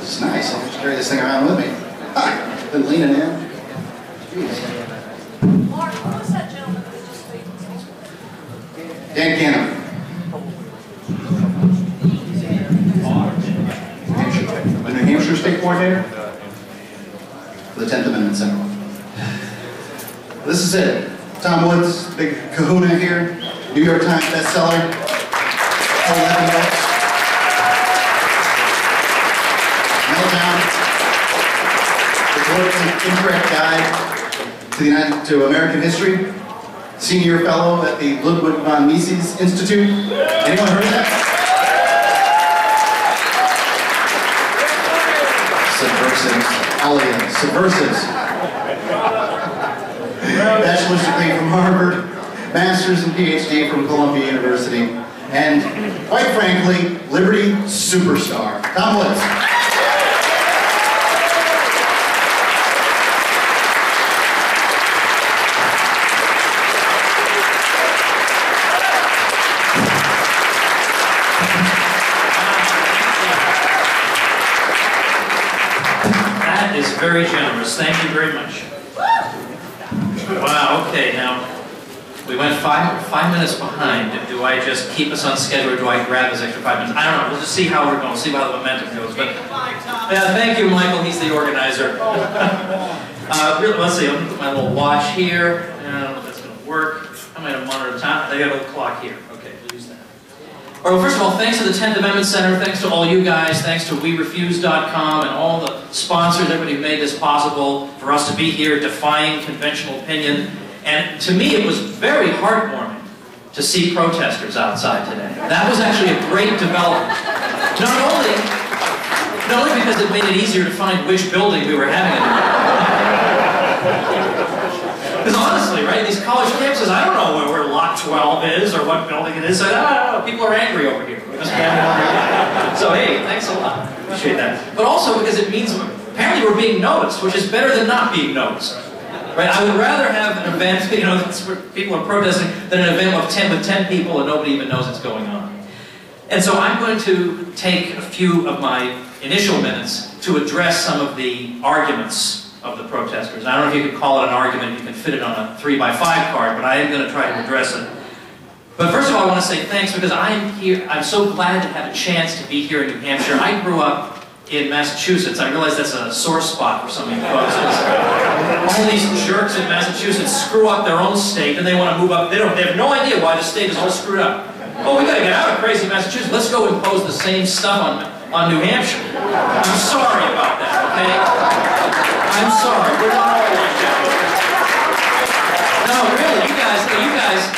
It's nice. I just carry this thing around with me. Ha! Been leaning in. Jeez. Mark, who was that gentleman that was just speaking? Dan Cannon. The New Hampshire State Coordinator for the 10th Amendment Center. This is it. Tom Woods, big kahuna here. New York Times bestseller. 11 books. Meltdown. The Incorrect Guide to American History. Senior fellow at the Ludwig von Mises Institute. Anyone heard of that? Subversives. All of you. Subversives. Bachelor's degree from Harvard, master's and PhD from Columbia University, and, quite frankly, Liberty superstar, Tom Woods. That is very generous. Thank you very much. Wow, okay, now, we went five minutes behind. Do I just keep us on schedule or do I grab this extra 5 minutes? I don't know, we'll just see how we're going, we'll see how the momentum goes. But, yeah, thank you, Michael, he's the organizer. Really, let's see, I'm going to put my little watch here. I don't know if that's going to work. I might have monitored the time. They got a little clock here. Okay, we'll use that. All right, well, first of all, thanks to the 10th Amendment Center, thanks to all you guys, thanks to WeRefuse.com and all the sponsors, everybody who made this possible for us to be here defying conventional opinion. And to me, it was very heartwarming to see protesters outside today. That was actually a great development. Not only because it made it easier to find which building we were having it in. Because honestly, right, these college campuses, I don't know where Lot 12 is or what building it is. So, I don't know, people are angry over here. So hey, thanks a lot. Appreciate that. But also because it means apparently we're being noticed, which is better than not being noticed. Right? I would rather have an event, you know, that's where people are protesting, than an event with 10 people and nobody even knows what's going on. And so I'm going to take a few of my initial minutes to address some of the arguments of the protesters. I don't know if you could call it an argument, you can fit it on a 3x5 card, but I am going to try to address it. But first of all, I want to say thanks because I'm here, I'm so glad to have a chance to be here in New Hampshire. I grew up in Massachusetts. I realize that's a sore spot for some of you folks. All these jerks in Massachusetts screw up their own state and they want to move up. They have no idea why the state is all screwed up. Oh, we got to get out of crazy Massachusetts. Let's go impose the same stuff on New Hampshire. I'm sorry about that, okay? I'm sorry. We're not all like that. No, really, you guys,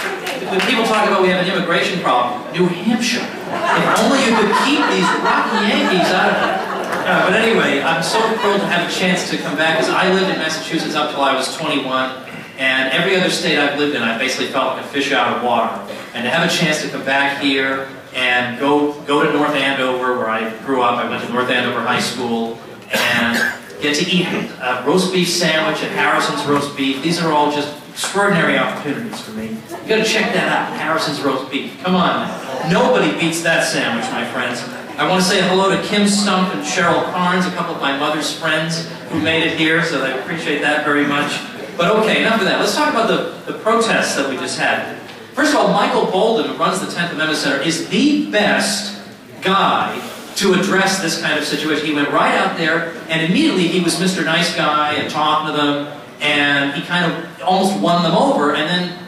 when people talk about we have an immigration problem, New Hampshire, if only you could keep these rotten Yankees out of it. But anyway, I'm so thrilled to have a chance to come back because I lived in Massachusetts up till I was 21, and every other state I've lived in, I basically felt like a fish out of water. And to have a chance to come back here and go to North Andover, where I grew up, I went to North Andover High School, and get to eat a roast beef sandwich at Harrison's Roast Beef. These are all just extraordinary opportunities for me. You got to check that out, Harrison's Roast Beef. Come on, nobody beats that sandwich, my friends. I want to say hello to Kim Stump and Cheryl Carnes, a couple of my mother's friends who made it here, so I appreciate that very much. But okay, enough of that. Let's talk about the protests that we just had. First of all, Michael Boldin, who runs the 10th Amendment Center, is the best guy to address this kind of situation. He went right out there, and immediately he was Mr. Nice Guy and talking to them, and he kind of almost won them over, and then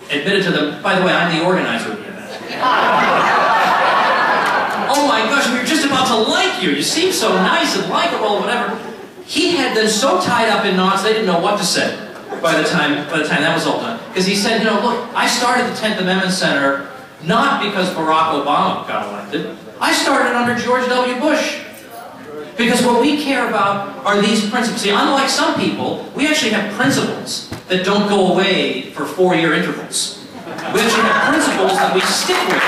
admitted to them, by the way, I'm the organizer of the event. Oh my gosh, we were just about to like you. You seem so nice and likable and whatever. He had them so tied up in knots they didn't know what to say by the time that was all done. Because he said, you know, look, I started the 10th Amendment Center not because Barack Obama got elected. I started under George W. Bush. Because what we care about are these principles. See, unlike some people, we actually have principles that don't go away for 4-year intervals. We actually have principles that we stick with,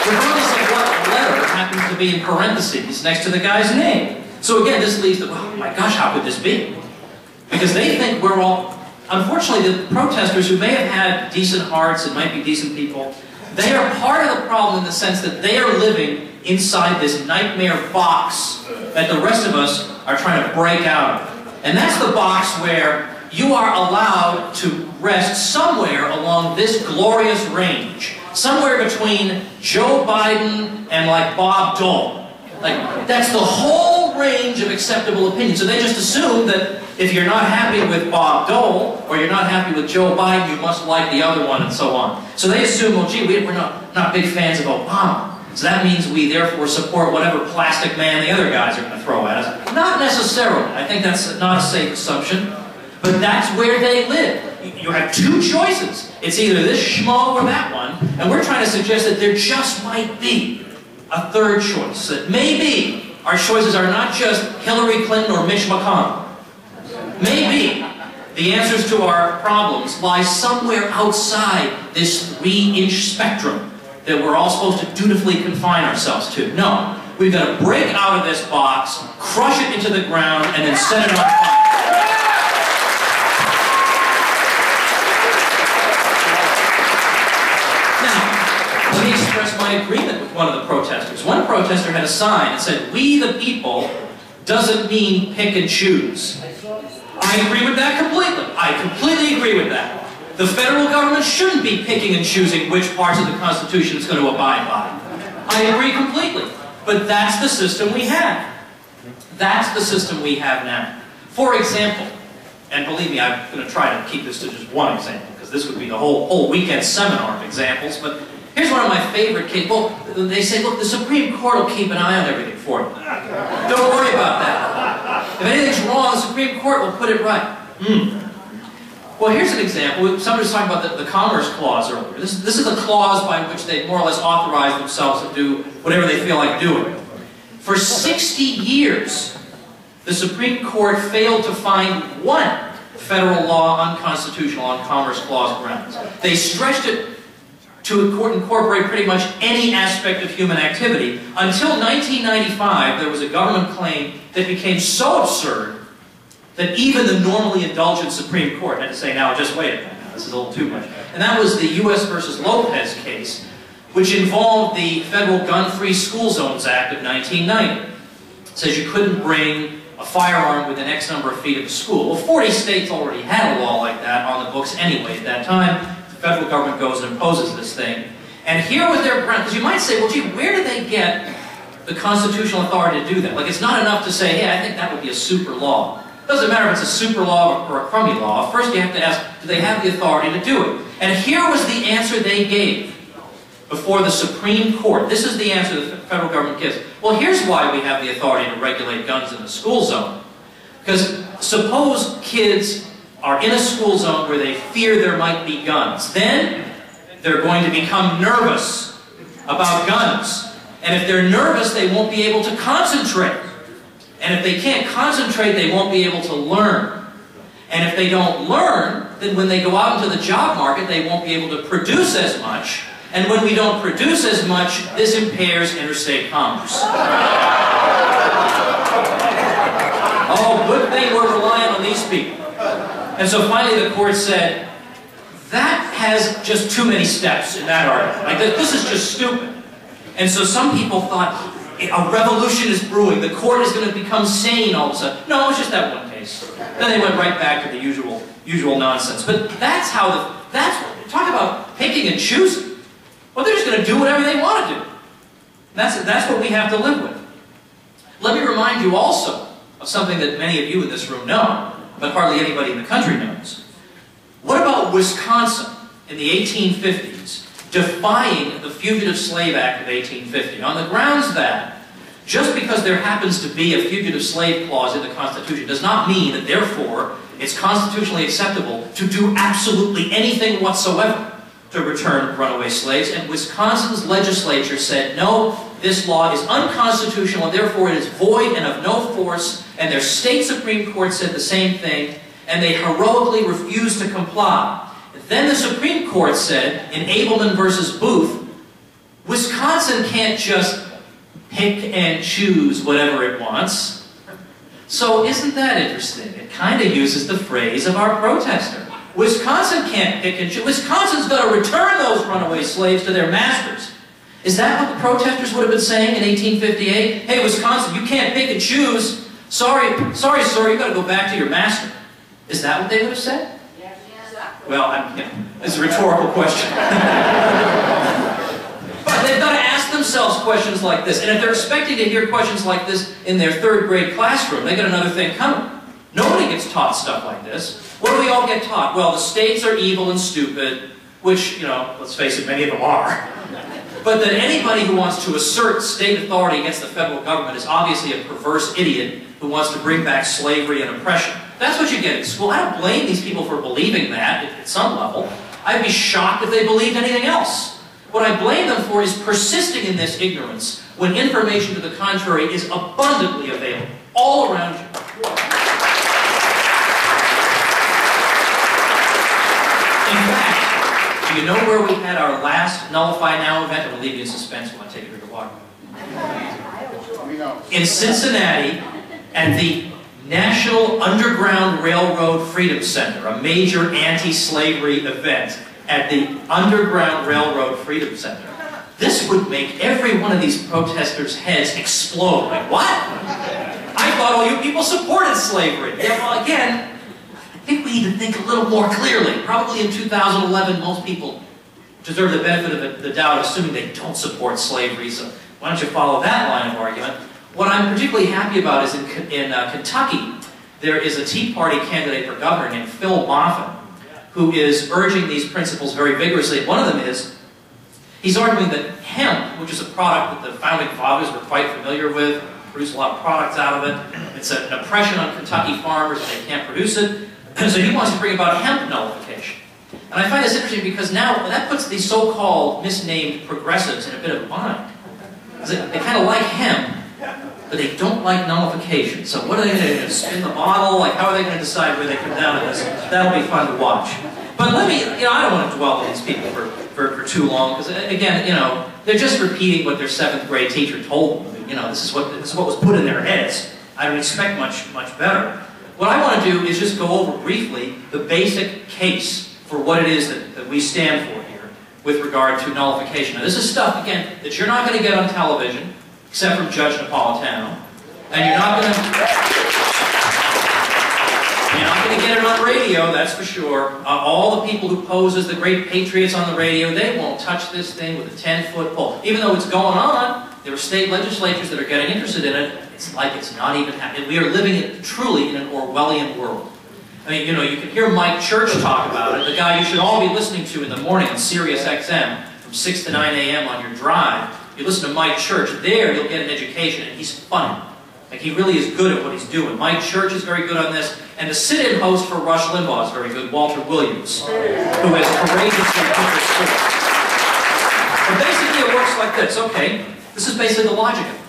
regardless of what letter happens to be in parentheses next to the guy's name. So again, this leads to, oh my gosh, how could this be? Because they think we're all, unfortunately, the protesters who may have had decent hearts and might be decent people, They are part of the problem in the sense that they are living inside this nightmare box that the rest of us are trying to break out of. And that's the box where you are allowed to rest somewhere along this glorious range. Somewhere between Joe Biden and like Bob Dole. Like, that's the whole range of acceptable opinion. So they just assume that if you're not happy with Bob Dole, or you're not happy with Joe Biden, you must like the other one, and so on. So they assume, well, gee, we're not big fans of Obama. So that means we therefore support whatever plastic man the other guys are going to throw at us. Not necessarily. I think that's not a safe assumption. But that's where they live. You have two choices. It's either this schmo or that one. And we're trying to suggest that there just might be a third choice. That maybe our choices are not just Hillary Clinton or Mitch McConnell. Maybe the answers to our problems lie somewhere outside this 3-inch spectrum that we're all supposed to dutifully confine ourselves to. No. We've got to break out of this box, crush it into the ground, and then set it on fire. Now, let me express my agreement with one of the protesters. One protester had a sign that said, "We the people" doesn't mean pick and choose. I agree with that completely. I completely agree with that. The federal government shouldn't be picking and choosing which parts of the Constitution it's going to abide by. I agree completely. But that's the system we have. That's the system we have now. For example, and believe me, I'm going to try to keep this to just one example, because this would be the whole weekend seminar of examples, but here's one of my favorite cases. Well, they say, look, the Supreme Court will keep an eye on everything for you. Don't worry about that. If anything's wrong, the Supreme Court will put it right. Well, here's an example. Somebody was talking about the Commerce Clause earlier. This is a clause by which they more or less authorize themselves to do whatever they feel like doing. For 60 years, the Supreme Court failed to find one federal law unconstitutional on Commerce Clause grounds. They stretched it to incorporate pretty much any aspect of human activity. Until 1995, there was a government claim that became so absurd that even the normally indulgent Supreme Court had to say, now just wait a minute, this is a little too much. And that was the U.S. versus Lopez case, which involved the Federal Gun-Free School Zones Act of 1990. It says you couldn't bring a firearm within X number of feet of a school. Well, 40 states already had a law like that on the books anyway at that time. The federal government goes and imposes this thing. And here was their ground, because you might say, well, gee, where did they get the constitutional authority to do that? Like, it's not enough to say, hey, I think that would be a super law. It doesn't matter if it's a super law or a crummy law. First you have to ask, do they have the authority to do it? And here was the answer they gave before the Supreme Court. This is the answer the federal government gives. Well, here's why we have the authority to regulate guns in the school zone. Because suppose kids are in a school zone where they fear there might be guns. Then they're going to become nervous about guns. And if they're nervous, they won't be able to concentrate. And if they can't concentrate, they won't be able to learn. And if they don't learn, then when they go out into the job market, they won't be able to produce as much. And when we don't produce as much, this impairs interstate commerce. Oh, good thing we're relying on these people. And so finally the court said, that has just too many steps in that argument. Like, this is just stupid. And so some people thought, a revolution is brewing. The court is going to become sane all of a sudden. No, it's just that one case. Then they went right back to the usual nonsense. But that's how talk about picking and choosing. Well, they're just going to do whatever they want to do. That's what we have to live with. Let me remind you also of something that many of you in this room know, but hardly anybody in the country knows. What about Wisconsin in the 1850s? Defying the Fugitive Slave Act of 1850 on the grounds that just because there happens to be a fugitive slave clause in the Constitution does not mean that therefore it's constitutionally acceptable to do absolutely anything whatsoever to return runaway slaves. And Wisconsin's legislature said, no, this law is unconstitutional and therefore it is void and of no force. And their state Supreme Court said the same thing, and they heroically refused to comply. Then the Supreme Court said, in Abelman versus Booth, Wisconsin can't just pick and choose whatever it wants. So isn't that interesting? It kind of uses the phrase of our protester. Wisconsin can't pick and choose. Wisconsin's got to return those runaway slaves to their masters. Is that what the protesters would have been saying in 1858? Hey, Wisconsin, you can't pick and choose. Sorry, sir, you've got to go back to your master. Is that what they would have said? Yes, exactly. Well, it's a rhetorical question. But they've got to ask themselves questions like this. And if they're expecting to hear questions like this in their third grade classroom, they got another thing coming. Nobody gets taught stuff like this. What do we all get taught? Well, the states are evil and stupid, which, let's face it, many of them are. But that anybody who wants to assert state authority against the federal government is obviously a perverse idiot who wants to bring back slavery and oppression. That's what you get in school. I don't blame these people for believing that at some level. I'd be shocked if they believed anything else. What I blame them for is persisting in this ignorance when information to the contrary is abundantly available all around you. In fact, do you know where we had our last Nullify Now event? I'm going to leave you in suspense while I take a drink of water. In Cincinnati, at the National Underground Railroad Freedom Center, a major anti-slavery event at the Underground Railroad Freedom Center. This would make every one of these protesters' heads explode. Like, what? I thought all you people supported slavery. Yeah, well, again, I think we need to think a little more clearly. Probably in 2011, most people deserve the benefit of the doubt, assuming they don't support slavery. So why don't you follow that line of argument? What I'm particularly happy about is in Kentucky, there is a Tea Party candidate for governor named Phil Moffitt, who is urging these principles very vigorously. One of them is, he's arguing that hemp, which is a product that the founding fathers were quite familiar with, produce a lot of products out of it. It's an oppression on Kentucky farmers and they can't produce it. So he wants to bring about hemp nullification. And I find this interesting because now that puts these so-called misnamed progressives in a bit of a bind. They kind of like hemp, but they don't like nullification. So what are they going to do? Spin the bottle? Like, how are they going to decide where they come down on this? That'll be fun to watch. But let me, I don't want to dwell on these people for too long, because again, they're just repeating what their 7th grade teacher told them. This is what was put in their heads. I don't expect much better. What I want to do is just go over briefly the basic case for what it is that we stand for here with regard to nullification. Now, this is stuff, again, that you're not going to get on television, except from Judge Napolitano, and you're not going to get it on radio, that's for sure. All the people who pose as the great patriots on the radio, they won't touch this thing with a 10-foot pole. Even though it's going on, there are state legislatures that are getting interested in it. It's like it's not even happening. We are living truly in an Orwellian world. I mean, you can hear Mike Church talk about it, the guy you should all be listening to in the morning on Sirius XM from 6 to 9 a.m. on your drive. You listen to Mike Church, there you'll get an education, and he's funny. Like, he really is good at what he's doing. Mike Church is very good on this, and the sit-in host for Rush Limbaugh is very good, Walter Williams, who has courageously put this forward. But basically it works like this. Okay, this is basically the logic of it.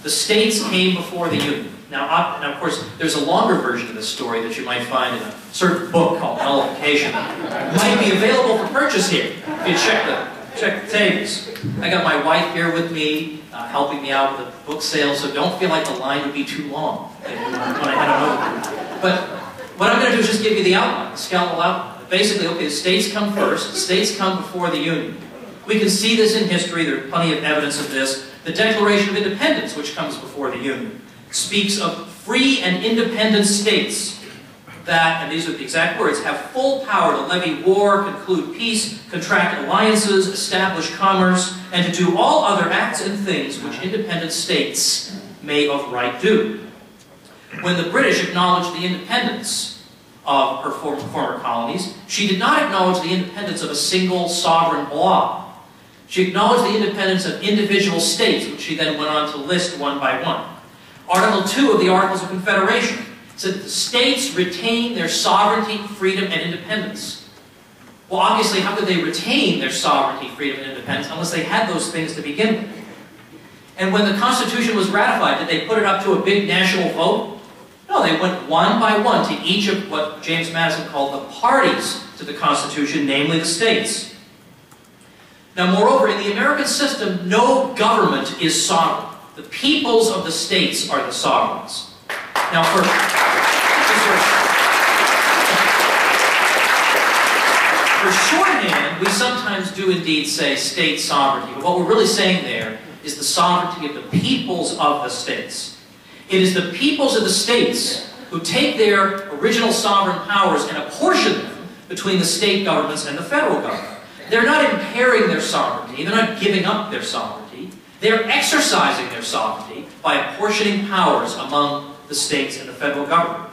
The states came before the Union. Now, of course, there's a longer version of this story that you might find in a certain book called Nullification. It might be available for purchase here. If you check the tables. I got my wife here with me, helping me out with the book sale, so don't feel like the line would be too long when I head on over. But what I'm going to do is just give you the outline, the skeletal outline. Basically, okay, the states come first. The states come before the Union. We can see this in history. There's plenty of evidence of this. The Declaration of Independence, which comes before the Union, speaks of free and independent states that, and these are the exact words, have full power to levy war, conclude peace, contract alliances, establish commerce, and to do all other acts and things which independent states may of right do. When the British acknowledged the independence of her former colonies, she did not acknowledge the independence of a single sovereign bloc. She acknowledged the independence of individual states, which she then went on to list one by one. Article 2 of the Articles of Confederation said that the states retain their sovereignty, freedom, and independence. Well, obviously, how could they retain their sovereignty, freedom, and independence unless they had those things to begin with? And when the Constitution was ratified, did they put it up to a big national vote? No, they went one by one to each of what James Madison called the parties to the Constitution, namely the states. Now, moreover, in the American system, no government is sovereign. The peoples of the states are the sovereigns. Now, hand, we sometimes do indeed say state sovereignty, but what we're really saying there is the sovereignty of the peoples of the states. It is the peoples of the states who take their original sovereign powers and apportion them between the state governments and the federal government. They're not impairing their sovereignty, they're not giving up their sovereignty, they're exercising their sovereignty by apportioning powers among the states and the federal government.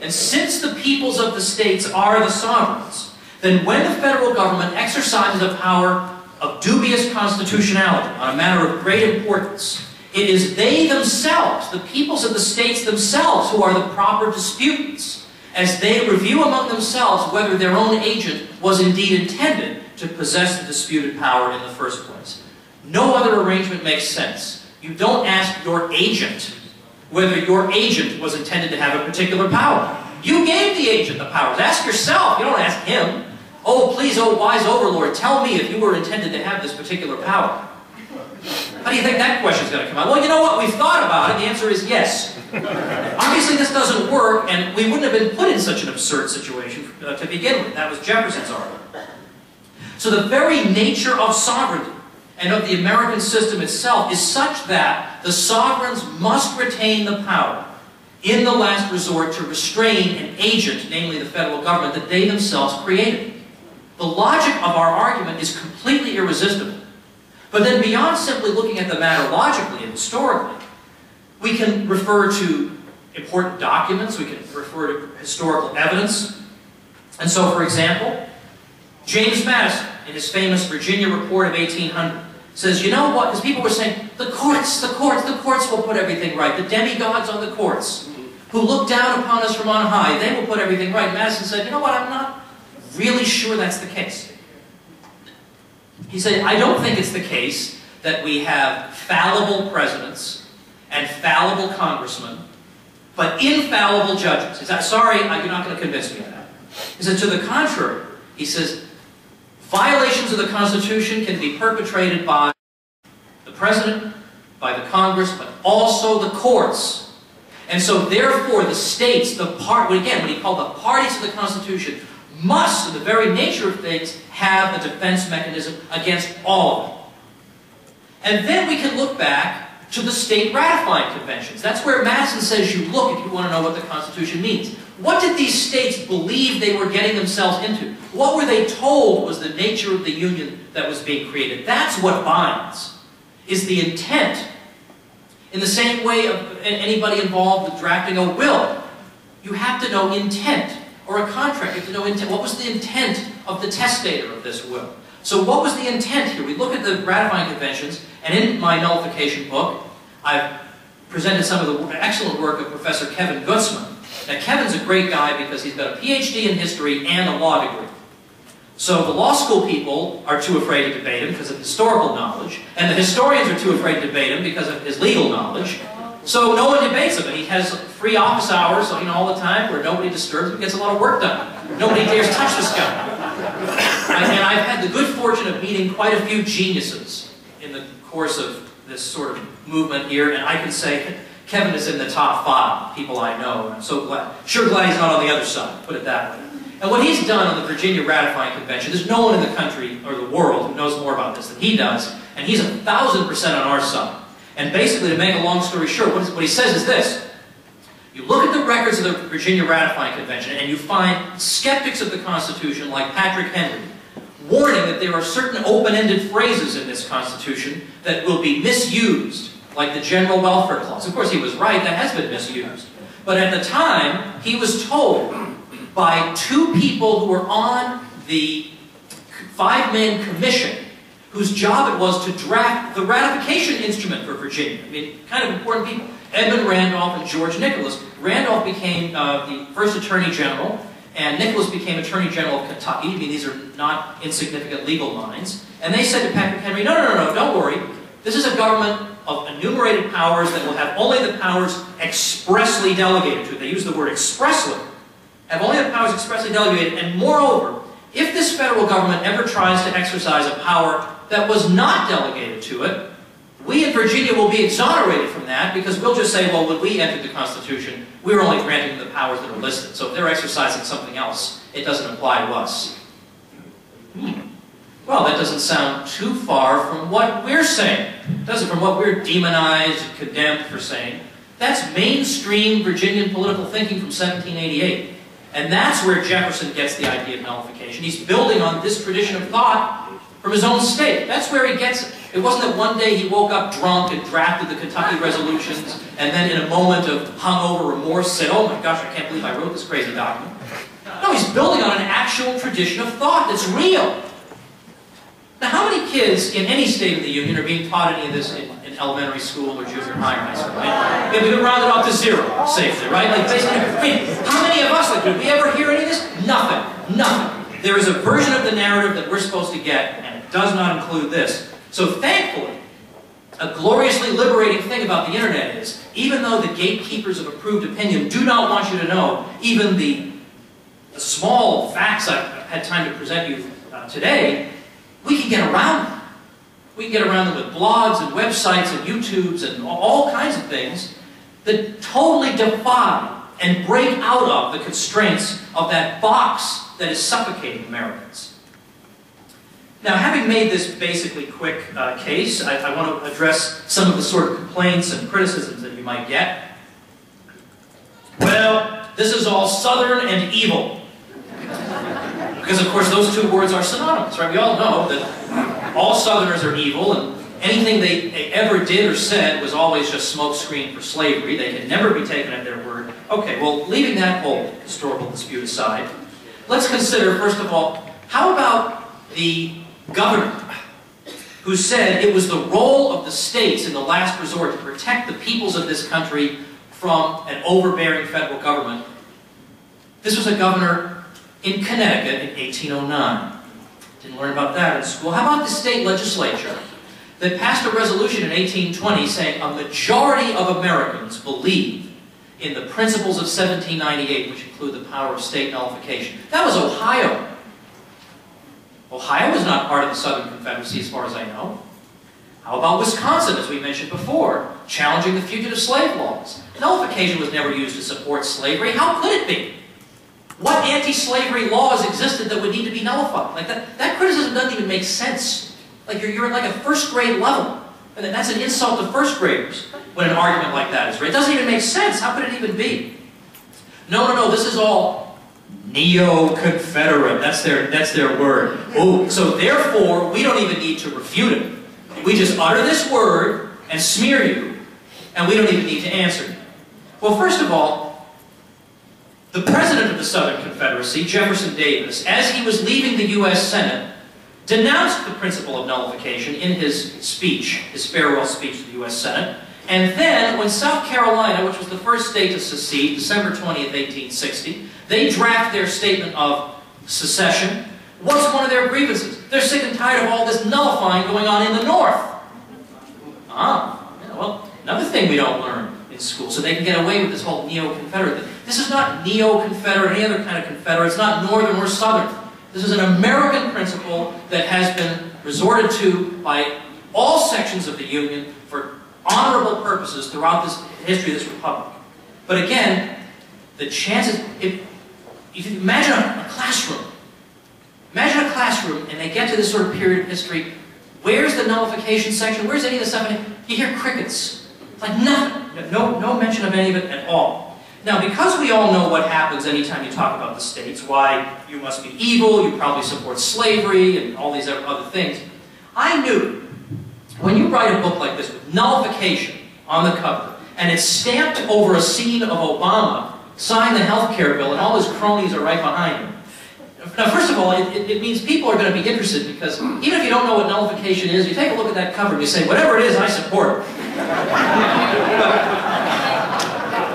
And since the peoples of the states are the sovereigns, then when the federal government exercises a power of dubious constitutionality on a matter of great importance, it is they themselves, the peoples of the states themselves, who are the proper disputants, as they review among themselves whether their own agent was indeed intended to possess the disputed power in the first place. No other arrangement makes sense. You don't ask your agent whether your agent was intended to have a particular power. You gave the agent the powers. Ask yourself. You don't ask him. Oh, please, oh, wise overlord, tell me if you were intended to have this particular power. How do you think that question is going to come out? Well, you know what? We've thought about it. The answer is yes. Obviously, this doesn't work, and we wouldn't have been put in such an absurd situation to begin with. That was Jefferson's argument. So the very nature of sovereignty and of the American system itself is such that the sovereigns must retain the power in the last resort to restrain an agent, namely the federal government, that they themselves created. The logic of our argument is completely irresistible. But then beyond simply looking at the matter logically and historically, we can refer to important documents, we can refer to historical evidence. And so, for example, James Madison, in his famous Virginia Report of 1800, says, you know what, because people were saying, the courts will put everything right. The demigods on the courts, who look down upon us from on high, they will put everything right. Madison said, you know what, I'm not really sure that's the case. He said, I don't think it's the case that we have fallible presidents and fallible congressmen, but infallible judges. He said, sorry, you're not going to convince me of that. He said, to the contrary, he says, violations of the Constitution can be perpetrated by the President, by the Congress, but also the courts. And so therefore the states, what he called the parties to the Constitution, must, in the very nature of things, have a defense mechanism against all of them. And then we can look back to the state ratifying conventions. That's where Madison says you look if you want to know what the Constitution means. What did these states believe they were getting themselves into? What were they told was the nature of the union that was being created? That's what binds, is the intent. In the same way of anybody involved with drafting a will, you have to know intent. Or a contract, you have to know intent. What was the intent of the testator of this will? So what was the intent here? We look at the ratifying conventions, and in my nullification book, I've presented some of the excellent work of Professor Kevin Gutzman. Now, Kevin's a great guy because he's got a PhD in history and a law degree. So the law school people are too afraid to debate him because of historical knowledge, and the historians are too afraid to debate him because of his legal knowledge. So no one debates him, and he has free office hours, all the time, where nobody disturbs him. He gets a lot of work done. Nobody dares touch this guy. And I've had the good fortune of meeting quite a few geniuses in the course of this sort of movement here, and I can say Kevin is in the top 5 people I know, and I'm so glad. Sure glad he's not on the other side, put it that way. And what he's done on the Virginia Ratifying Convention, there's no one in the country or the world who knows more about this than he does, and he's 1,000% on our side. And basically, to make a long story short, what he says is this. You look at the records of the Virginia Ratifying Convention, and you find skeptics of the Constitution, like Patrick Henry, warning that there are certain open-ended phrases in this Constitution that will be misused, like the General Welfare Clause. Of course, he was right, that has been misused. But at the time, he was told by 2 people who were on the 5-man commission whose job it was to draft the ratification instrument for Virginia. I mean, kind of important people. Edmund Randolph and George Nicholas. Randolph became the first Attorney General, and Nicholas became Attorney General of Kentucky. I mean, these are not insignificant legal minds. And they said to Patrick Henry, no, don't worry. This is a government of enumerated powers that will have only the powers expressly delegated to it. They use the word expressly. Have only the powers expressly delegated, and moreover, if this federal government ever tries to exercise a power that was not delegated to it, we in Virginia will be exonerated from that because we'll just say, well, when we entered the Constitution, we were only granting the powers that are listed. So if they're exercising something else, it doesn't apply to us. Well, that doesn't sound too far from what we're saying, does it? From what we're demonized and condemned for saying. That's mainstream Virginian political thinking from 1788. And that's where Jefferson gets the idea of nullification. He's building on this tradition of thought from his own state. That's where he gets it. It wasn't that one day he woke up drunk and drafted the Kentucky resolutions and then in a moment of hungover remorse said, oh my gosh, I can't believe I wrote this crazy document. No, he's building on an actual tradition of thought that's real. Now, how many kids in any state of the Union are being taught any of this in elementary school or junior high or high school? Right? We can round it off to 0 safely, right? Like basically, how many of us, like, did we ever hear any of this? Nothing. Nothing. There is a version of the narrative that we're supposed to get, and it does not include this. So thankfully, a gloriously liberating thing about the internet is, even though the gatekeepers of approved opinion do not want you to know even the small facts I've had time to present you today, we can get around them. We can get around them with blogs and websites and YouTubes and all kinds of things that totally defy and break out of the constraints of that box that is suffocating Americans. Now, having made this basically quick case, I want to address some of the sort of complaints and criticisms that you might get. Well, this is all Southern and evil. Because, of course, those two words are synonymous, right? We all know that all Southerners are evil, and anything they ever did or said was always just smokescreen for slavery. They can never be taken at their word. Okay, well, leaving that whole historical dispute aside, let's consider, first of all, how about the governor who said it was the role of the states in the last resort to protect the peoples of this country from an overbearing federal government? This was a governor in Connecticut in 1809. Didn't learn about that in school. How about the state legislature that passed a resolution in 1820 saying a majority of Americans believe in the principles of 1798, which include the power of state nullification? That was Ohio. Ohio was not part of the Southern Confederacy as far as I know. How about Wisconsin, as we mentioned before, challenging the fugitive slave laws? Nullification was never used to support slavery. How could it be? What anti-slavery laws existed that would need to be nullified? Like that criticism doesn't even make sense. Like you're at like a first grade level. And that's an insult to first graders when an argument like that is raised. It doesn't even make sense. How could it even be? No, this is all neo-Confederate. That's their word. Oh, so therefore, we don't even need to refute it. We just utter this word and smear you, and we don't even need to answer you. Well, first of all, the president of the Southern Confederacy, Jefferson Davis, as he was leaving the U.S. Senate, denounced the principle of nullification in his speech, his farewell speech to the U.S. Senate. And then, when South Carolina, which was the first state to secede, December 20th, 1860, they draft their statement of secession, what's one of their grievances? They're sick and tired of all this nullifying going on in the North. Well, another thing we don't learn in school, so they can get away with this whole neo-Confederate thing. This is not neo-Confederate, any other kind of Confederate. It's not Northern or Southern. This is an American principle that has been resorted to by all sections of the Union for honorable purposes throughout the history of this republic. But again, the chances, if you imagine a classroom, and they get to this sort of period of history, where's the nullification section? Where's any of this stuff? You hear crickets. Like nothing. No mention of any of it at all. Now, because we all know what happens anytime you talk about the states, why you must be evil, you probably support slavery, and all these other things, I knew when you write a book like this with nullification on the cover, and it's stamped over a scene of Obama sign the health care bill, and all his cronies are right behind him. Now, first of all, it means people are going to be interested, because even if you don't know what nullification is, you take a look at that cover and you say, whatever it is, I support it.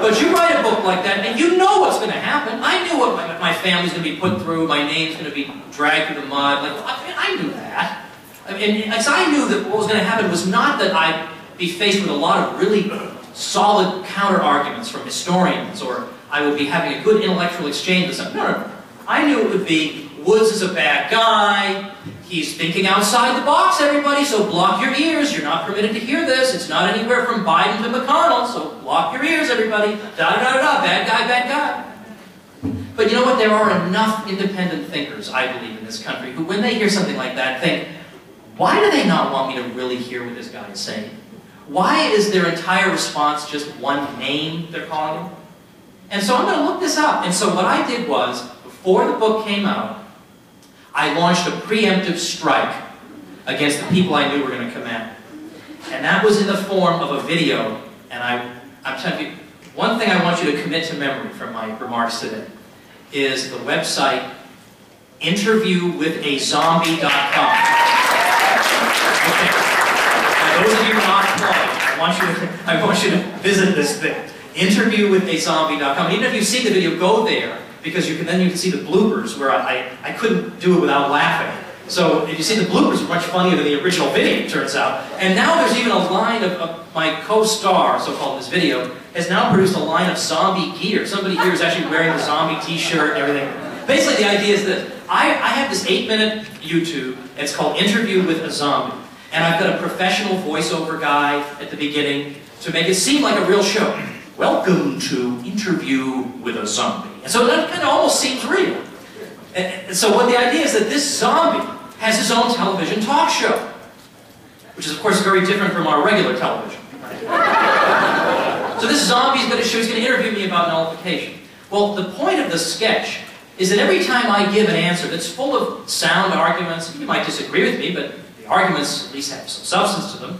But you write a book like that, and you know what's going to happen. I knew what my family's going to be put through, my name's going to be dragged through the mud. Like, I knew that. I knew that what was going to happen was not that I'd be faced with a lot of really solid counter-arguments from historians, or I would be having a good intellectual exchange with them. No. I knew it would be, Woods is a bad guy, he's thinking outside the box, everybody, so block your ears. You're not permitted to hear this. It's not anywhere from Biden to McConnell, so block your ears, everybody. Da-da-da-da, bad guy, bad guy. But you know what? There are enough independent thinkers, I believe, in this country who, when they hear something like that, think, why do they not want me to really hear what this guy is saying? Why is their entire response just one name they're calling him? And so I'm going to look this up. And so what I did was, before the book came out, I launched a preemptive strike against the people I knew were going to come at. And that was in the form of a video. And I'm telling you, one thing I want you to commit to memory from my remarks today is the website interviewwithazombie.com. Okay. Now, those of you not plugged, I want you to visit this thing. Interviewwithazombie.com. Even if you see the video, go there, because you can see the bloopers where I couldn't do it without laughing. So if you see the bloopers are much funnier than the original video, it turns out. And now there's even a line of my co-star, so-called in this video, has now produced a line of zombie gear. Somebody here is actually wearing the zombie t-shirt and everything. Basically the idea is that I have this 8-minute YouTube. It's called Interview with a Zombie. And I've got a professional voiceover guy at the beginning to make it seem like a real show. Welcome to Interview with a Zombie. And so that kind of almost seems real. And so what the idea is that this zombie has his own television talk show, which is of course very different from our regular television. So this zombie is going to interview me about nullification. Well, the point of the sketch is that every time I give an answer that's full of sound arguments, you might disagree with me, but the arguments at least have some substance to them,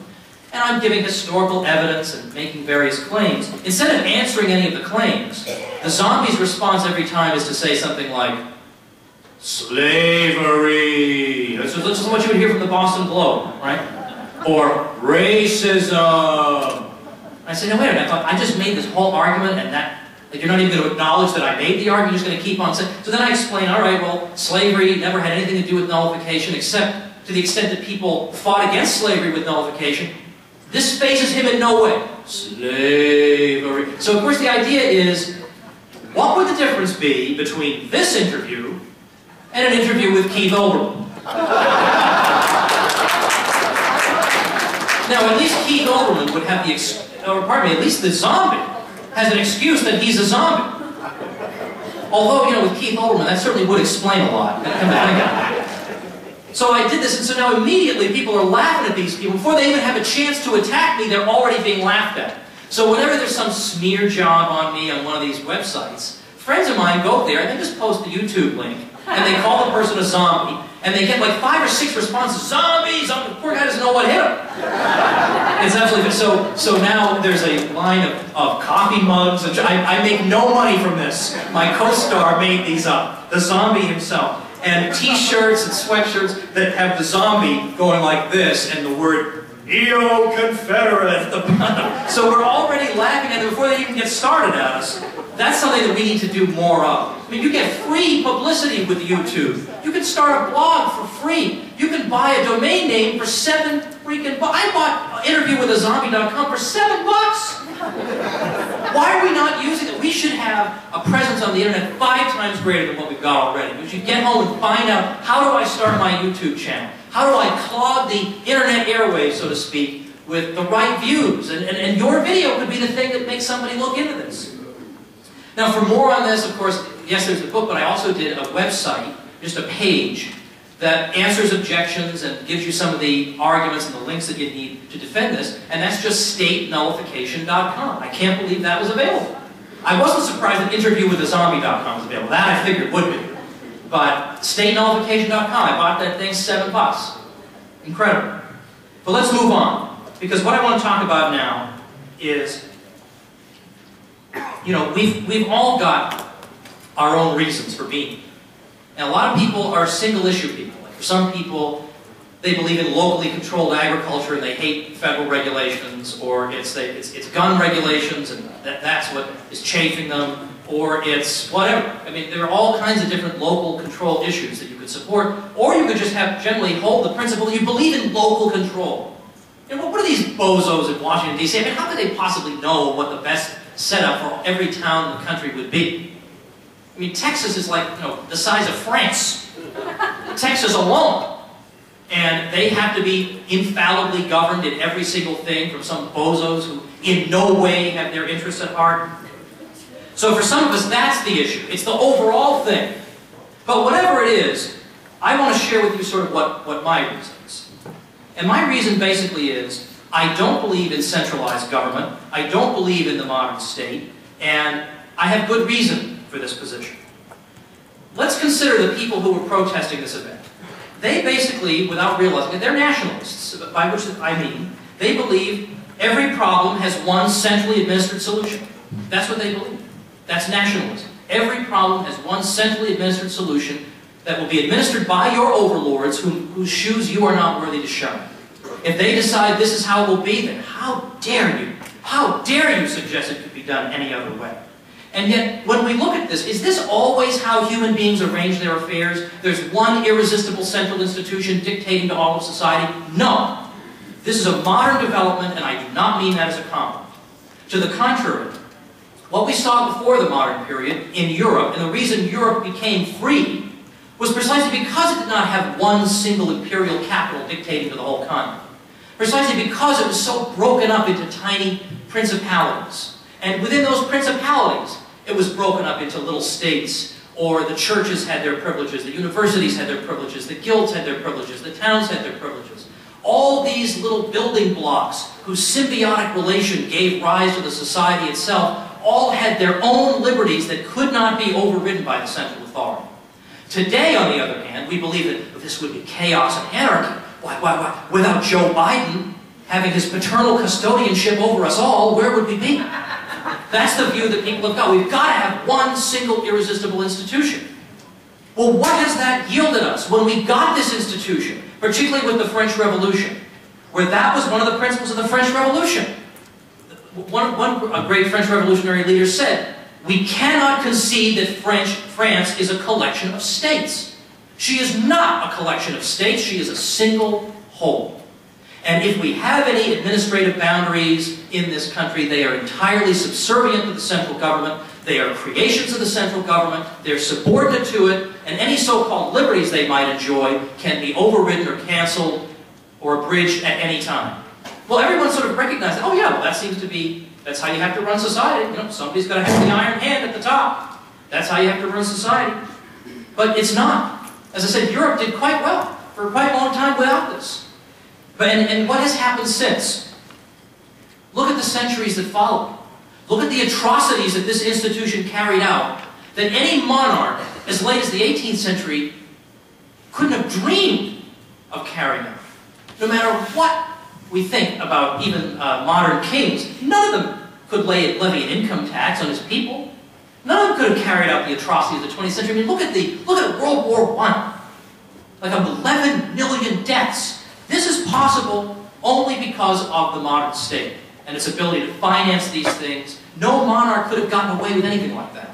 and I'm giving historical evidence and making various claims. Instead of answering any of the claims, the zombie's response every time is to say something like, slavery. This is what you would hear from the Boston Globe, right? Or racism. I said, no, wait a minute. I just made this whole argument, and that you're not even going to acknowledge that I made the argument. You're just going to keep on saying. So then I explain, all right, well, slavery never had anything to do with nullification, except to the extent that people fought against slavery with nullification. This phases him in no way. Slavery. So of course the idea is, what would the difference be between this interview and an interview with Keith Olbermann? Now, at least Keith Olbermann would have at least the zombie has an excuse that he's a zombie. Although, with Keith Olbermann, that certainly would explain a lot. Come to think of it. So I did this, and so now immediately people are laughing at these people. Before they even have a chance to attack me, they're already being laughed at. So whenever there's some smear job on me on one of these websites, friends of mine go there and they just post the YouTube link, and they call the person a zombie, and they get like 5 or 6 responses. Zombies! The poor guy doesn't know what hit him. It's absolutely so now there's a line of coffee mugs. And I make no money from this. My co-star made these up. The zombie himself. And t-shirts and sweatshirts that have the zombie going like this and the word Neo-Confederate at the bottom. So we're already laughing at them before they even get started at us. That's something that we need to do more of. I mean, you get free publicity with YouTube. You can start a blog for free. You can buy a domain name for $7 freaking bucks. I bought interviewwithazombie.com for $7. Why are we not using it? We should have a presence on the internet 5 times greater than what we've got already. We should get home and find out, how do I start my YouTube channel? How do I clog the internet airwaves, so to speak, with the right views? And your video could be the thing that makes somebody look into this. Now, for more on this, of course, yes, there's the book, but I also did a website, just a page, that answers objections and gives you some of the arguments and the links that you need to defend this, and that's just statenullification.com. I can't believe that was available. I wasn't surprised that interviewwithazombie.com was available. That I figured would be. But statenullification.com, I bought that thing $7. Incredible. But let's move on, because what I want to talk about now is, we've all got our own reasons for being. And a lot of people are single-issue people. Like for some people, they believe in locally controlled agriculture and they hate federal regulations, or it's gun regulations and that's what is chafing them, or it's whatever. I mean, there are all kinds of different local control issues that you could support, or you could just generally hold the principle that you believe in local control. What are these bozos in Washington, D.C.? I mean, how could they possibly know what the best setup for every town in the country would be? I mean, Texas is like, the size of France. Texas alone. And they have to be infallibly governed in every single thing from some bozos who in no way have their interests at heart. So for some of us, that's the issue. It's the overall thing. But whatever it is, I want to share with you sort of what my reason is. And my reason basically is, I don't believe in centralized government. I don't believe in the modern state. And I have good reason for this position. Let's consider the people who were protesting this event. They basically, without realizing it, they're nationalists, by which I mean, they believe every problem has one centrally administered solution. That's what they believe. That's nationalism. Every problem has one centrally administered solution that will be administered by your overlords whose shoes you are not worthy to shine. If they decide this is how it will be, then how dare you suggest it could be done any other way? And yet, when we look at this, is this always how human beings arrange their affairs? There's one irresistible central institution dictating to all of society? No. This is a modern development, and I do not mean that as a compliment. To the contrary, what we saw before the modern period in Europe, and the reason Europe became free, was precisely because it did not have one single imperial capital dictating to the whole continent. Precisely because it was so broken up into tiny principalities. And within those principalities, it was broken up into little states, or the churches had their privileges, the universities had their privileges, the guilds had their privileges, the towns had their privileges. All these little building blocks, whose symbiotic relation gave rise to the society itself, all had their own liberties that could not be overridden by the central authority. Today, on the other hand, we believe that this would be chaos and anarchy. Why? Without Joe Biden having his paternal custodianship over us all, where would we be? That's the view that people have got. We've got to have one single irresistible institution. Well, what has that yielded us when we got this institution, particularly with the French Revolution, where that was one of the principles of the French Revolution? A great French revolutionary leader said, "We cannot concede that France is a collection of states. She is not a collection of states, she is a single whole. And if we have any administrative boundaries in this country, they are entirely subservient to the central government. They are creations of the central government. They're subordinate to it. And any so-called liberties they might enjoy can be overridden or canceled or abridged at any time." Well, everyone sort of recognized, oh yeah, well, that seems to be, that's how you have to run society. You know, somebody's got to have the iron hand at the top. That's how you have to run society. But it's not. As I said, Europe did quite well for quite a long time without this. And what has happened since? Look at the centuries that followed. Look at the atrocities that this institution carried out that any monarch, as late as the 18th century, couldn't have dreamed of carrying out. No matter what we think about even modern kings, none of them could levy an income tax on his people. None of them could have carried out the atrocities of the 20th century. I mean, look at World War I. Like 11 million deaths. This is possible only because of the modern state and its ability to finance these things. No monarch could have gotten away with anything like that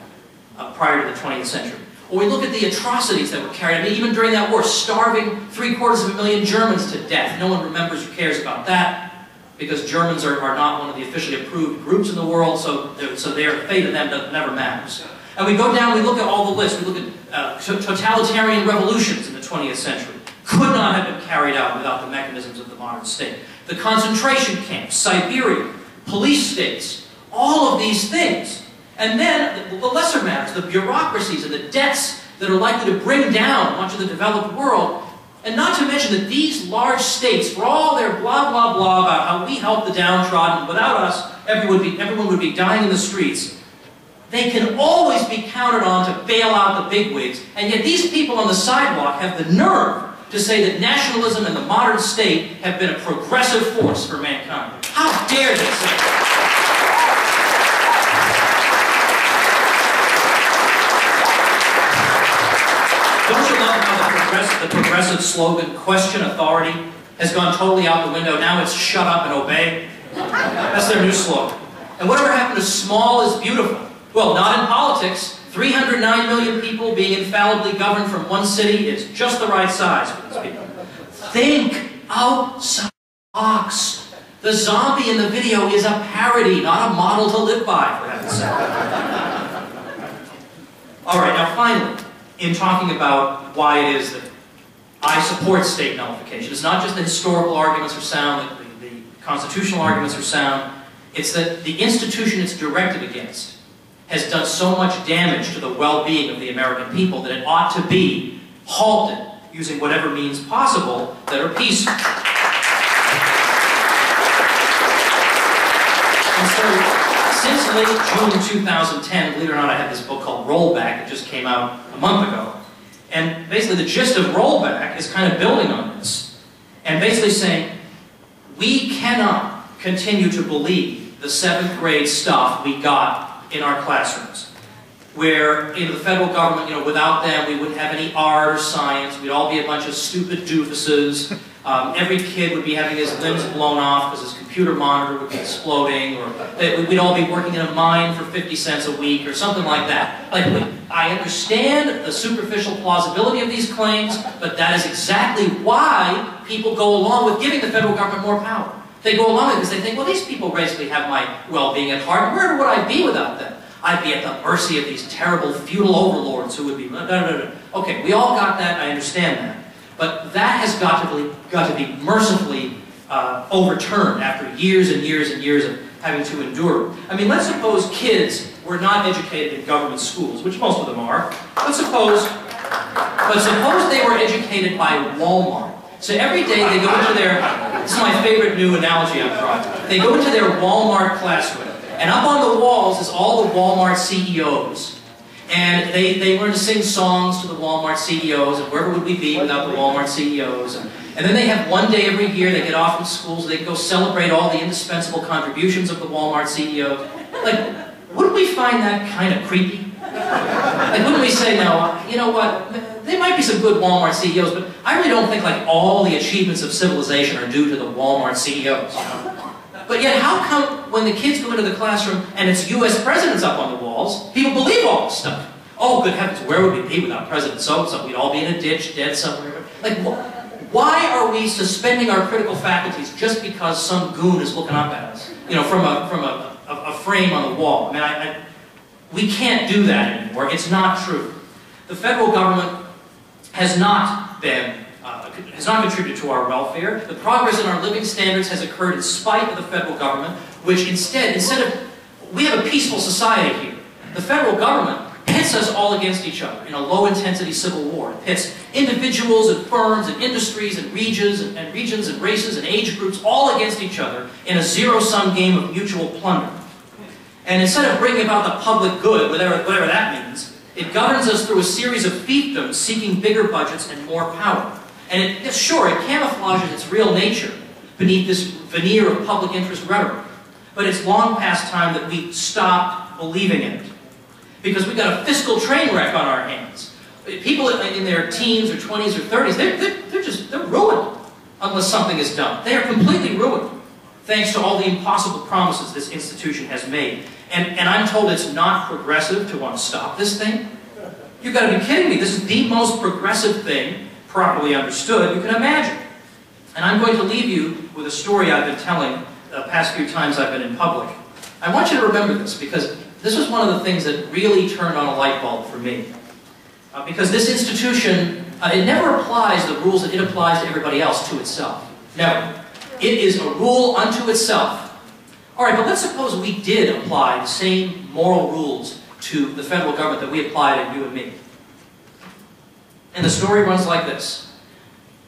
prior to the 20th century. Or we look at the atrocities that were carried out. I mean, even during that war, starving 750,000 Germans to death. No one remembers or cares about that because Germans are not one of the officially approved groups in the world, so their fate of them never matters. And we go down, we look at all the lists. We look at totalitarian revolutions in the 20th century. Could not have been carried out without the mechanisms of the modern state. The concentration camps, Siberia, police states, all of these things. And then the lesser matters, the bureaucracies and the debts that are likely to bring down much of the developed world. And not to mention that these large states, for all their blah, blah, blah about how we help the downtrodden, without us, everyone would be dying in the streets. They can always be counted on to bail out the bigwigs. And yet these people on the sidewalk have the nerve to say that nationalism and the modern state have been a progressive force for mankind. How dare they say that? Don't you love how the progressive slogan, question authority, has gone totally out the window? Now it's shut up and obey. That's their new slogan. And whatever happened to small is beautiful? Well, not in politics. 309 million people being infallibly governed from one city is just the right size for these people. Think outside the box. The zombie in the video is a parody, not a model to live by, for heaven's sake. All right, now finally, in talking about why it is that I support state nullification, it's not just the historical arguments are sound, the constitutional arguments are sound, it's that the institution it's directed against has done so much damage to the well-being of the American people that it ought to be halted using whatever means possible that are peaceful. And so, since late June 2010, believe it or not, I have this book called Rollback. It just came out a month ago. And basically the gist of Rollback is kind of building on this. And basically saying, we cannot continue to believe the 7th grade stuff we got in our classrooms. Where, the federal government, without them, we wouldn't have any art or science. We'd all be a bunch of stupid doofuses. Every kid would be having his limbs blown off because his computer monitor would be exploding, or we'd all be working in a mine for 50 cents a week, or something like that. Like, I understand the superficial plausibility of these claims, but that is exactly why people go along with giving the federal government more power. They go along with it because they think, well, these people basically have my well-being at heart. Where would I be without them? I'd be at the mercy of these terrible feudal overlords who would be... Okay, we all got that, I understand that. But that has got to be mercifully overturned after years and years and years of having to endure. I mean, let's suppose kids were not educated in government schools, which most of them are. But suppose they were educated by Walmart. So every day they go into their... This is my favorite new analogy I've brought. They go into their Walmart classroom. And up on the walls is all the Walmart CEOs. And they learn to sing songs to the Walmart CEOs, and wherever would we be without the Walmart CEOs. And then they have one day every year they get off from school so they can go celebrate all the indispensable contributions of the Walmart CEOs. Like, wouldn't we find that kind of creepy? Like, wouldn't we say, no, you know what, there might be some good Walmart CEOs, but I really don't think like all the achievements of civilization are due to the Walmart CEOs. But yet, how come when the kids go into the classroom and it's U.S. presidents up on the walls, people believe all this stuff? Oh, good heavens, where would we be without President so-and-so? We'd all be in a ditch, dead somewhere. Like, why are we suspending our critical faculties just because some goon is looking up at us? From a frame on the wall. I mean, we can't do that anymore. It's not true. The federal government has not contributed to our welfare. The progress in our living standards has occurred in spite of the federal government, which instead of, we have a peaceful society here. The federal government pits us all against each other in a low-intensity civil war. It pits individuals and firms and industries and regions and races and age groups all against each other in a zero-sum game of mutual plunder. And instead of bringing about the public good, whatever that means, it governs us through a series of fiefdoms seeking bigger budgets and more power. And it camouflages its real nature beneath this veneer of public interest rhetoric. But it's long past time that we stop believing in it. Because we've got a fiscal train wreck on our hands. People in their teens or 20s or 30s, they're ruined unless something is done. They are completely ruined, thanks to all the impossible promises this institution has made. And I'm told it's not progressive to want to stop this thing. You've got to be kidding me. This is the most progressive thing, properly understood, you can imagine. And I'm going to leave you with a story I've been telling the past few times I've been in public. I want you to remember this, because this was one of the things that really turned on a light bulb for me. Because this institution, it never applies the rules that it applies to everybody else to itself. Never. It is a rule unto itself. All right, but let's suppose we did apply the same moral rules to the federal government that we apply to you and me. And the story runs like this.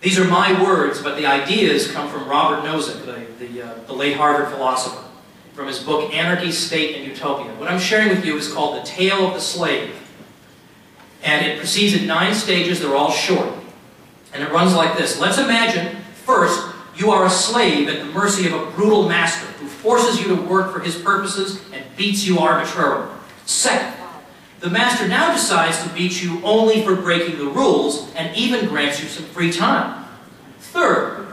These are my words, but the ideas come from Robert Nozick, the late Harvard philosopher, from his book Anarchy, State, and Utopia. What I'm sharing with you is called The Tale of the Slave. And it proceeds in 9 stages. They're all short. And it runs like this. Let's imagine, first, you are a slave at the mercy of a brutal master who forces you to work for his purposes and beats you arbitrarily. Second, the master now decides to beat you only for breaking the rules and even grants you some free time. Third,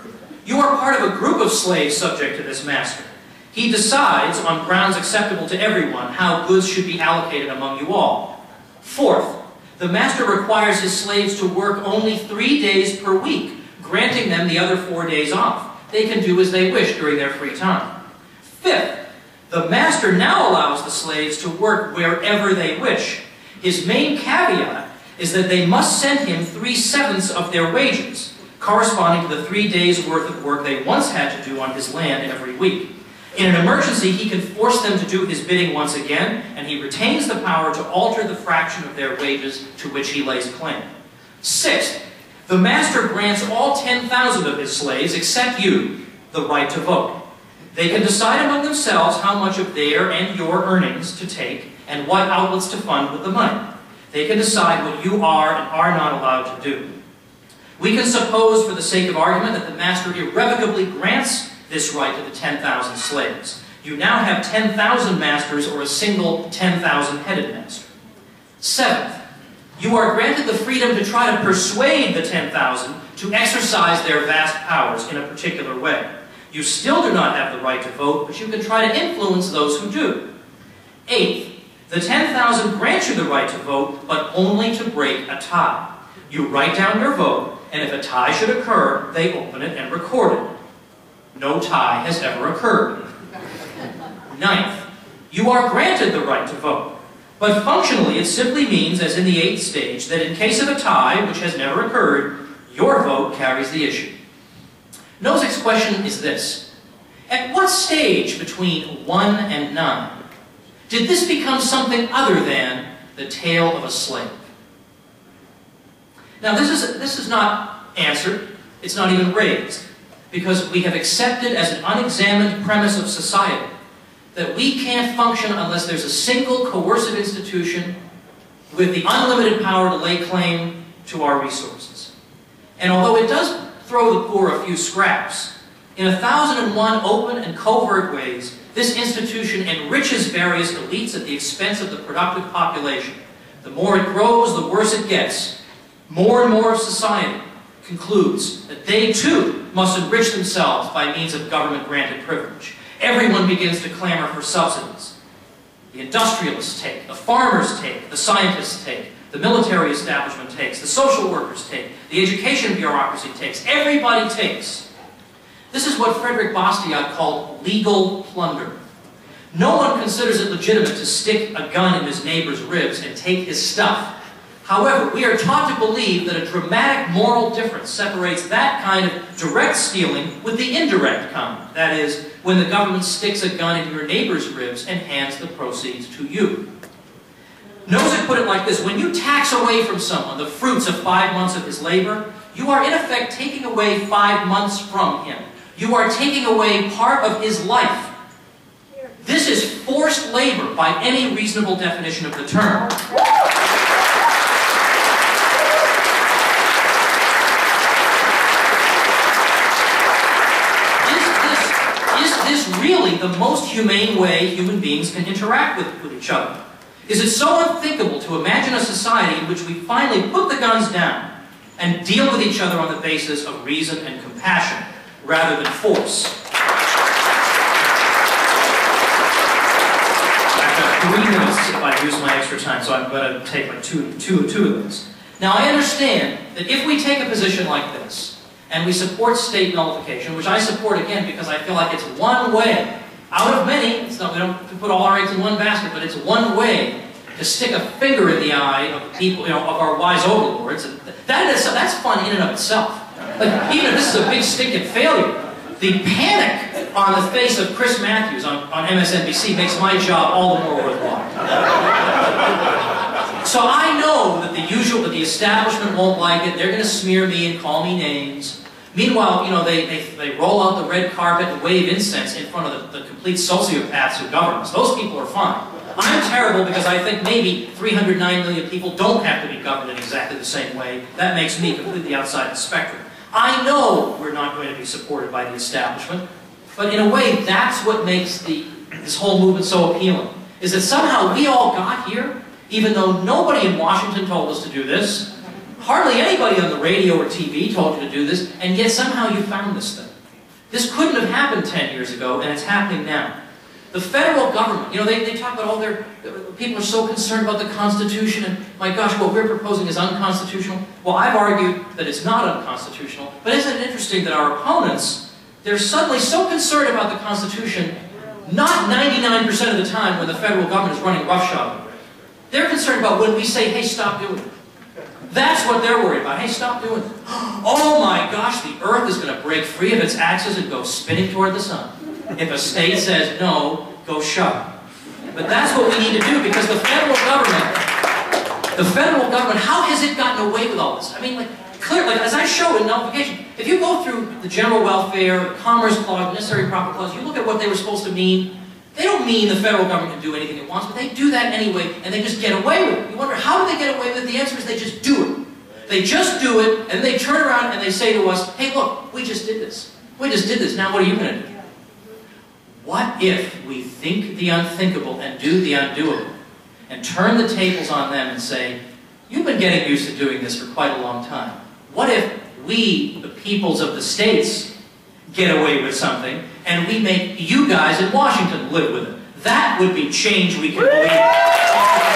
you are part of a group of slaves subject to this master. He decides, on grounds acceptable to everyone, how goods should be allocated among you all. Fourth, the master requires his slaves to work only 3 days per week, granting them the other 4 days off. They can do as they wish during their free time. Fifth, the master now allows the slaves to work wherever they wish. His main caveat is that they must send him 3/7 of their wages, corresponding to the 3 days' worth of work they once had to do on his land every week. In an emergency, he can force them to do his bidding once again, and he retains the power to alter the fraction of their wages to which he lays claim. Sixth, the master grants all 10,000 of his slaves, except you, the right to vote. They can decide among themselves how much of their and your earnings to take and what outlets to fund with the money. They can decide what you are and are not allowed to do. We can suppose, for the sake of argument, that the master irrevocably grants this right to the 10,000 slaves. You now have 10,000 masters or a single 10,000-headed master. Seventh, you are granted the freedom to try to persuade the 10,000 to exercise their vast powers in a particular way. You still do not have the right to vote, but you can try to influence those who do. Eighth, the 10,000 grant you the right to vote, but only to break a tie. You write down your vote, and if a tie should occur, they open it and record it. No tie has ever occurred. Ninth, you are granted the right to vote, but functionally it simply means, as in the 8th stage, that in case of a tie, which has never occurred, your vote carries the issue. Nozick's question is this: at what stage between 1 and 9 did this become something other than the tale of a slave? Now this is not answered, it's not even raised, because we have accepted as an unexamined premise of society that we can't function unless there's a single coercive institution with the unlimited power to lay claim to our resources. And although it does throw the poor a few scraps, in 1,001 open and covert ways, this institution enriches various elites at the expense of the productive population. The more it grows, the worse it gets. More and more of society concludes that they too must enrich themselves by means of government-granted privilege. Everyone begins to clamor for subsidies. The industrialists take, the farmers take, the scientists take, the military establishment takes, the social workers take, the education bureaucracy takes, everybody takes. This is what Frederick Bastiat called legal plunder. No one considers it legitimate to stick a gun in his neighbor's ribs and take his stuff. However, we are taught to believe that a dramatic moral difference separates that kind of direct stealing with the indirect kind. That is, when the government sticks a gun in your neighbor's ribs and hands the proceeds to you. Nozick put it like this: when you tax away from someone the fruits of 5 months of his labor, you are in effect taking away 5 months from him. You are taking away part of his life. This is forced labor by any reasonable definition of the term. Is this really the most humane way human beings can interact with each other? Is it so unthinkable to imagine a society in which we finally put the guns down and deal with each other on the basis of reason and compassion rather than force? I have 3 minutes if I use my extra time, so I'm going to take like two of those. Now I understand that if we take a position like this, and we support state nullification, which I support again because I feel like it's one way, out of many, we don't put all our eggs in one basket, but it's one way to stick a finger in the eye of people, of our wise overlords. And that's fun in and of itself. Like, even if this is a big stinking failure, the panic on the face of Chris Matthews on MSNBC makes my job all the more worthwhile. So I know that the establishment won't like it. They're going to smear me and call me names. Meanwhile, they roll out the red carpet and wave incense in front of the complete sociopaths who govern us. Those people are fine. I'm terrible because I think maybe 309 million people don't have to be governed in exactly the same way. That makes me completely outside the spectrum. I know we're not going to be supported by the establishment, but in a way, that's what makes this whole movement so appealing, is that somehow we all got here, even though nobody in Washington told us to do this, hardly anybody on the radio or TV told you to do this, and yet somehow you found this thing. This couldn't have happened 10 years ago, and it's happening now. The federal government, they talk about all their, people are so concerned about the Constitution, and my gosh, what we're proposing is unconstitutional. Well, I've argued that it's not unconstitutional, but isn't it interesting that our opponents, they're suddenly so concerned about the Constitution, not 99% of the time when the federal government is running roughshod. They're concerned about when we say, hey, stop doing it. That's what they're worried about. Hey, stop doing it. Oh my gosh, the Earth is going to break free of its axis and go spinning toward the sun. If a state says no, go shove it. But that's what we need to do, because the federal government, how has it gotten away with all this? I mean, like, clearly, as I showed in nullification, if you go through the general welfare, commerce clause, necessary proper clause, you look at what they were supposed to mean. They don't mean the federal government can do anything it wants, but they do that anyway, and they just get away with it. You wonder, how do they get away with it? The answer is they just do it. They just do it, and they turn around and they say to us, hey, look, we just did this. We just did this. Now what are you going to do? What if we think the unthinkable and do the undoable, and turn the tables on them and say, you've been getting used to doing this for quite a long time. What if we, the peoples of the states, get away with something, and we make you guys in Washington live with it? That would be change we can believe.